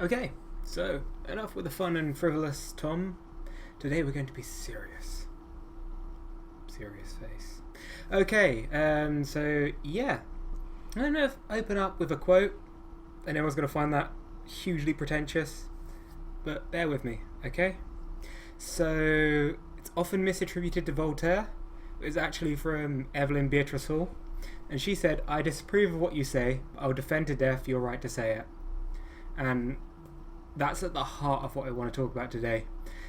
Okay, so enough with the fun and frivolous, Tom. Today we're going to be serious. Serious face. Okay, so yeah. I don't know if I open up with a quote and everyone's going to find that hugely pretentious, but bear with me, okay? So, it's often misattributed to Voltaire. It was actually from Evelyn Beatrice Hall. And she said, I disapprove of what you say, but I will defend to death your right to say it. And that's at the heart of what I want to talk about today.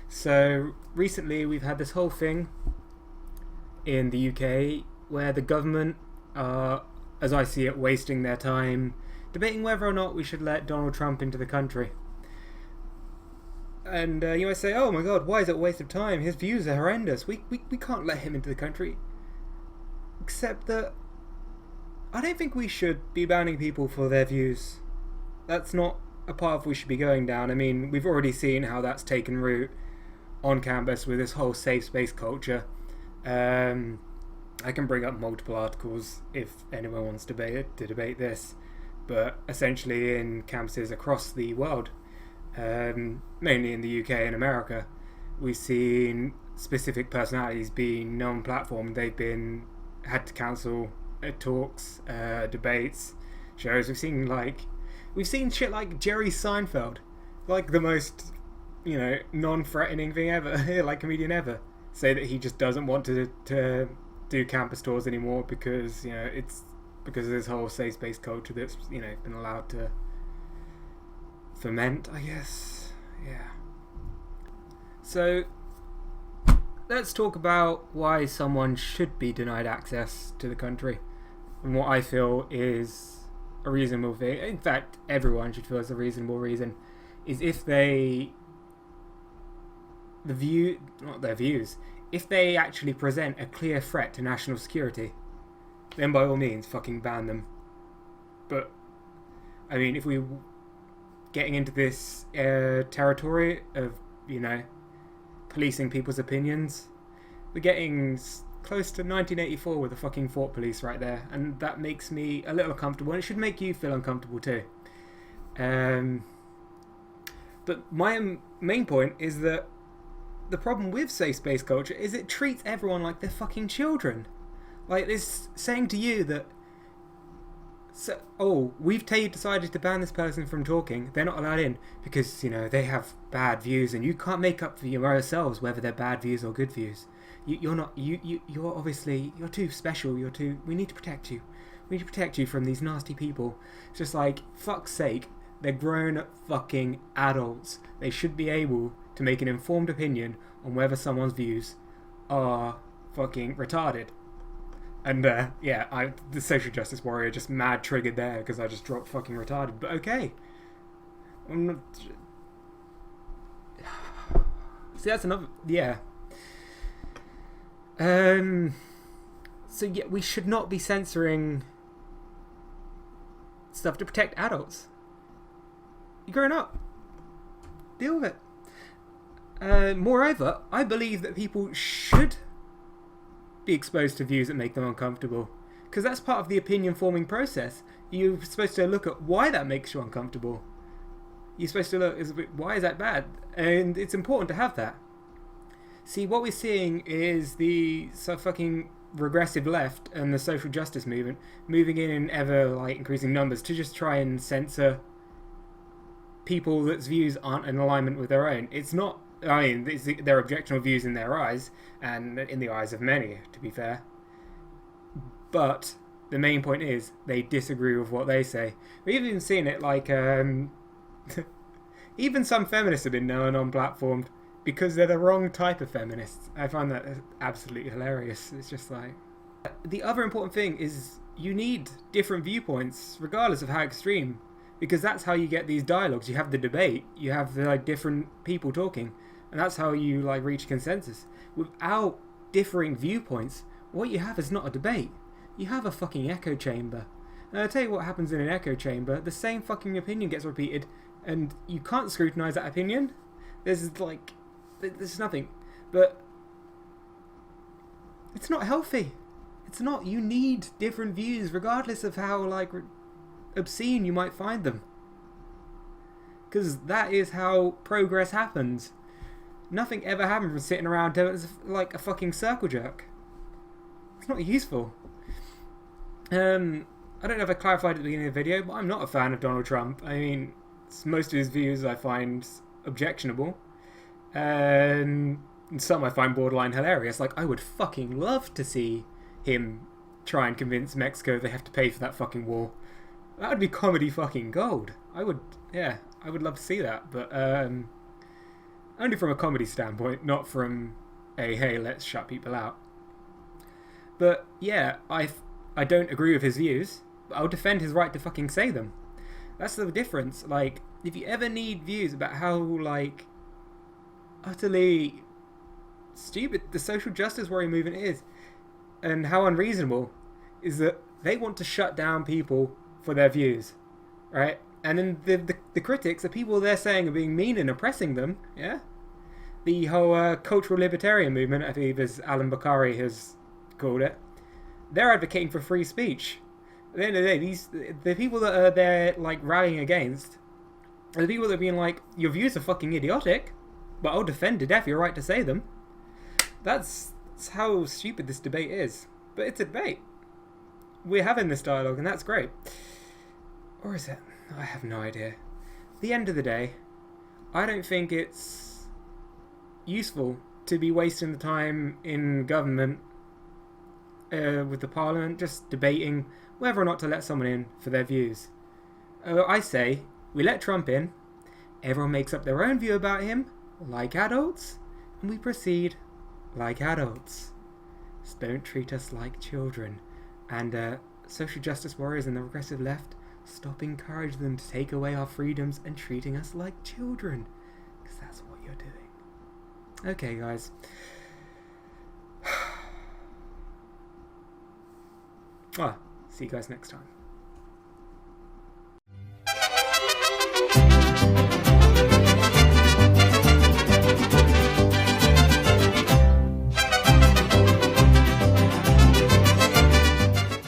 So recently we've had this whole thing in the UK where the government are, as I see it, wasting their time debating whether or not we should let Donald Trump into the country. And you might say, oh my god, why is it a waste of time? His views are horrendous. We can't let him into the country. Except that I don't think we should be banning people for their views. That's not a path we should be going down. I mean, we've already seen how that's taken root on campus with this whole safe space culture. I can bring up multiple articles if anyone wants to debate this, but essentially in campuses across the world, mainly in the UK and America, we've seen specific personalities being non-platformed. They've been had to cancel talks, debates, shows. We've seen shit like Jerry Seinfeld, like the most, non-threatening thing ever, like comedian ever, say that he just doesn't want to do campus tours anymore because it's because of this whole safe space culture that's been allowed to ferment, I guess. Yeah. So let's talk about why someone should be denied access to the country, and what I feel is a reasonable thing. In fact, everyone should feel is a reasonable reason, is if if they actually present a clear threat to national security, then by all means fucking ban them. But I mean, if we getting into this territory of policing people's opinions, we're getting close to 1984 with the fucking Fort Police right there, and that makes me a little uncomfortable, and it should make you feel uncomfortable too. But my main point is that the problem with safe space culture is it treats everyone like they're fucking children. Like this saying to you that, we've decided to ban this person from talking. They're not allowed in because they have bad views, and you can't make up for yourselves whether they're bad views or good views. You're obviously too special. We need to protect you. We need to protect you from these nasty people. It's just like, fuck's sake, they're grown fucking adults. They should be able to make an informed opinion on whether someone's views are fucking retarded. And the social justice warrior just mad triggered there because I just dropped fucking retarded. But okay. See, that's another. Yeah. So yeah, we should not be censoring stuff to protect adults. You're growing up. Deal with it. Moreover, I believe that people should be exposed to views that make them uncomfortable, because that's part of the opinion forming process. You're supposed to look at why that makes you uncomfortable. You're supposed to look, why is that bad? And it's important to have that. See, what we're seeing is the fucking regressive left and the social justice movement moving in ever increasing numbers to just try and censor people that's views aren't in alignment with their own. It's not. I mean, they're objectionable views in their eyes, and in the eyes of many, to be fair. But the main point is they disagree with what they say. We've even seen it even some feminists have been non-platformed because they're the wrong type of feminists. I find that absolutely hilarious. It's just like... The other important thing is you need different viewpoints, regardless of how extreme, because that's how you get these dialogues. You have the debate, you have the different people talking, and that's how you reach consensus. Without differing viewpoints, what you have is not a debate. You have a fucking echo chamber. And I'll tell you what happens in an echo chamber. The same fucking opinion gets repeated, and you can't scrutinise that opinion. There's nothing. But it's not healthy. It's not. You need different views, regardless of how obscene you might find them. Because that is how progress happens. Nothing ever happened from sitting around like a fucking circle jerk. It's not useful. I don't know if I clarified at the beginning of the video, but I'm not a fan of Donald Trump. I mean, most of his views I find objectionable. And some I find borderline hilarious. Like, I would fucking love to see him try and convince Mexico they have to pay for that fucking war. That would be comedy fucking gold. I would love to see that. But, only from a comedy standpoint, not from a, hey, let's shut people out. But, yeah, I don't agree with his views, but I'll defend his right to fucking say them. That's the difference. Like, if you ever need views about how, like, utterly stupid the social justice warrior movement is, and how unreasonable, is that they want to shut down people for their views, right? And then the critics, the people they're saying are being mean and oppressing them, yeah? The whole cultural libertarian movement, I believe, as Alan Bakari has called it, they're advocating for free speech. At the end of the day, the people that are there, like, rallying against are the people that are being like, your views are fucking idiotic, but I'll defend to death your right to say them. That's how stupid this debate is. But it's a debate. We're having this dialogue, and that's great. Or is it? I have no idea. At the end of the day, I don't think it's useful to be wasting the time in government with the parliament just debating whether or not to let someone in for their views. I say we let Trump in, everyone makes up their own view about him, like adults, and we proceed like adults. Just don't treat us like children. And social justice warriors and the regressive left, stop encouraging them to take away our freedoms and treating us like children. Because that's what you're doing. Okay, guys. See you guys next time.